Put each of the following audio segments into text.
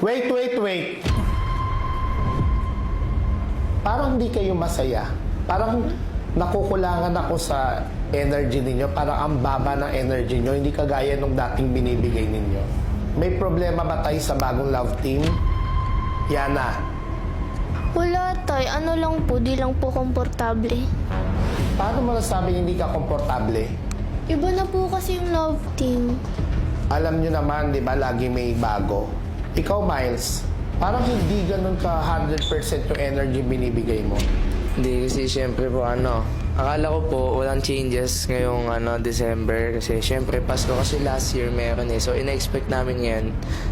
Wait. Parang hindi kayo masaya. Parang nakukulangan ako sa energy ninyo. Parang ang baba ng energy nyo. Hindi kagaya nung dating binibigay ninyo. May problema ba tayo sa bagong love team? Yana. Wala, tay. Ano lang po, di lang po komportable. Paano mo nasabing hindi ka komportable? Iba na po kasi yung love team. Alam nyo naman, di ba, lagi may bago. Ikaw, Miles, parang hindi ganun ka 100% yung energy binibigay mo. Hindi, kasi syempre po akala ko po walang changes ngayong December kasi syempre Pasko kasi last year meron So ina-expect namin ngayon,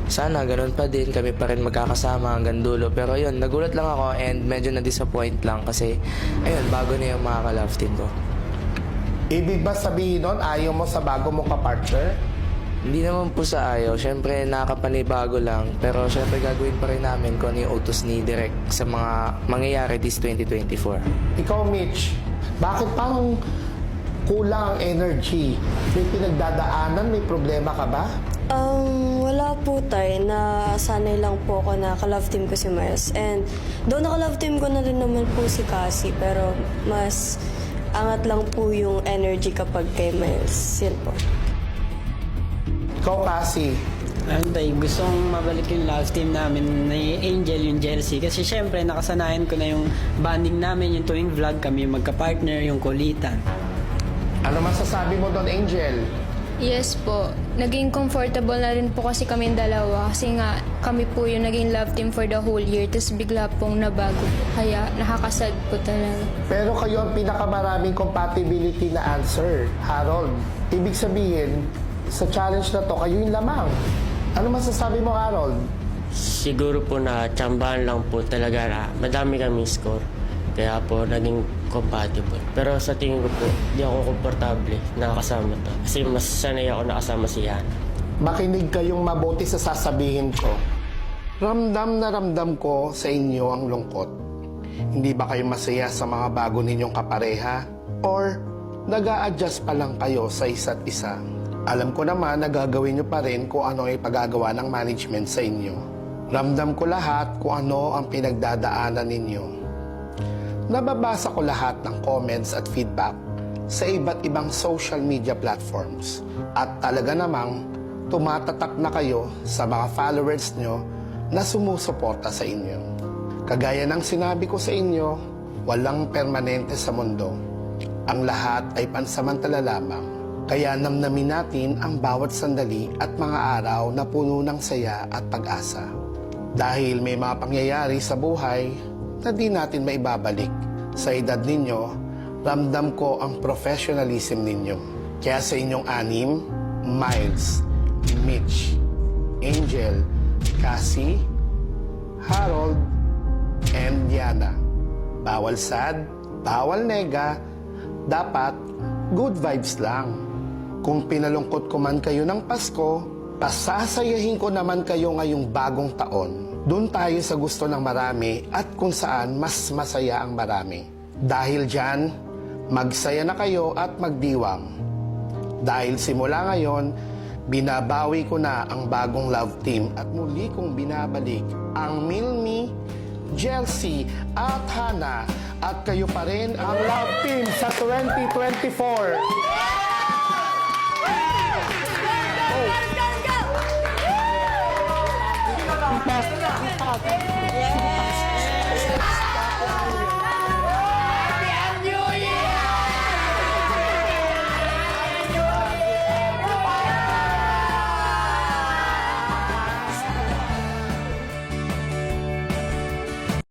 sana ganun pa din, kami pa rin magkakasama hanggang dulo. Pero yun, nagulat lang ako and medyo na-disappoint lang kasi ayun, bago na yung mga ka-love team ko. Ibig ba sabihin nun, ayaw mo sa bago mong kapartner? Hindi naman po sa ayaw. Siyempre, nakakapanibago lang. Pero siyempre, gagawin pa rin namin kung ano yung utos ni Direk sa mga mangyayari this 2024. Ikaw, Mitch, bakit parang kulang ang energy? May pinagdadaanan? May problema ka ba? Wala po tay. Nasanay lang po ako na ka-love team ko si Miles. And doon naka-love team ko na rin naman po si Cassie. Pero mas angat lang po yung energy kapag kay Miles. Yan po. Ikaw, Cassie, Tay, gusto kong mabalik yung love team namin ni Angel, yung Chelsea. Kasi syempre, nakasanayan ko na yung bonding namin, yung tuwing vlog kami, yung magka-partner, yung kulitan. ano masasabi mo doon, Angel? Yes po. Naging comfortable na rin po kasi kami dalawa. Kasi nga, kami po yung naging love team for the whole year. Tapos bigla pong nabago. Kaya nakakasad po talaga. Pero kayo ang pinakamaraming compatibility na answer, Harold. Ibig sabihin, sa challenge na to, kayo yung lamang. Ano masasabi mo, Harold? Siguro po na tsambahan lang po talaga na madami kami score. Kaya po naging compatible. Pero sa tingin ko po, di ako komportable nakakasama to. Kasi mas sanay ako nakasama si Yana. Makinig kayong mabuti sa sasabihin ko. Ramdam na ramdam ko sa inyo ang lungkot. Hindi ba kayo masaya sa mga bago ninyong kapareha? Or nag-a-adjust pa lang kayo sa isa't isa? Alam ko naman na gagawin nyo pa rin kung ano ay pagagawa ng management sa inyo. Ramdam ko lahat kung ano ang pinagdadaanan ninyo. Nababasa ko lahat ng comments at feedback sa iba't ibang social media platforms. At talaga namang tumatatak na kayo sa mga followers nyo na sumusuporta sa inyo. Kagaya ng sinabi ko sa inyo, walang permanente sa mundo. Ang lahat ay pansamantala lamang. Kaya namnamin natin ang bawat sandali at mga araw na puno ng saya at pag-asa. Dahil may mga pangyayari sa buhay na di natin maibabalik. Sa edad ninyo, ramdam ko ang professionalism ninyo. Kaya sa inyong anim, Miles, Mitch, Angel, Cassie, Harold, and Diana. Bawal sad, bawal nega, dapat good vibes lang. Kung pinalungkot ko man kayo ng Pasko, pasasayahin ko naman kayo ngayong bagong taon. Doon tayo sa gusto ng marami at kung saan mas masaya ang marami. Dahil dyan, magsaya na kayo at magdiwang. Dahil simula ngayon, binabawi ko na ang bagong love team at muli kong binabalik ang Milmi, Chelsea at Hannah. At kayo pa rin ang love team sa 2024. Yes!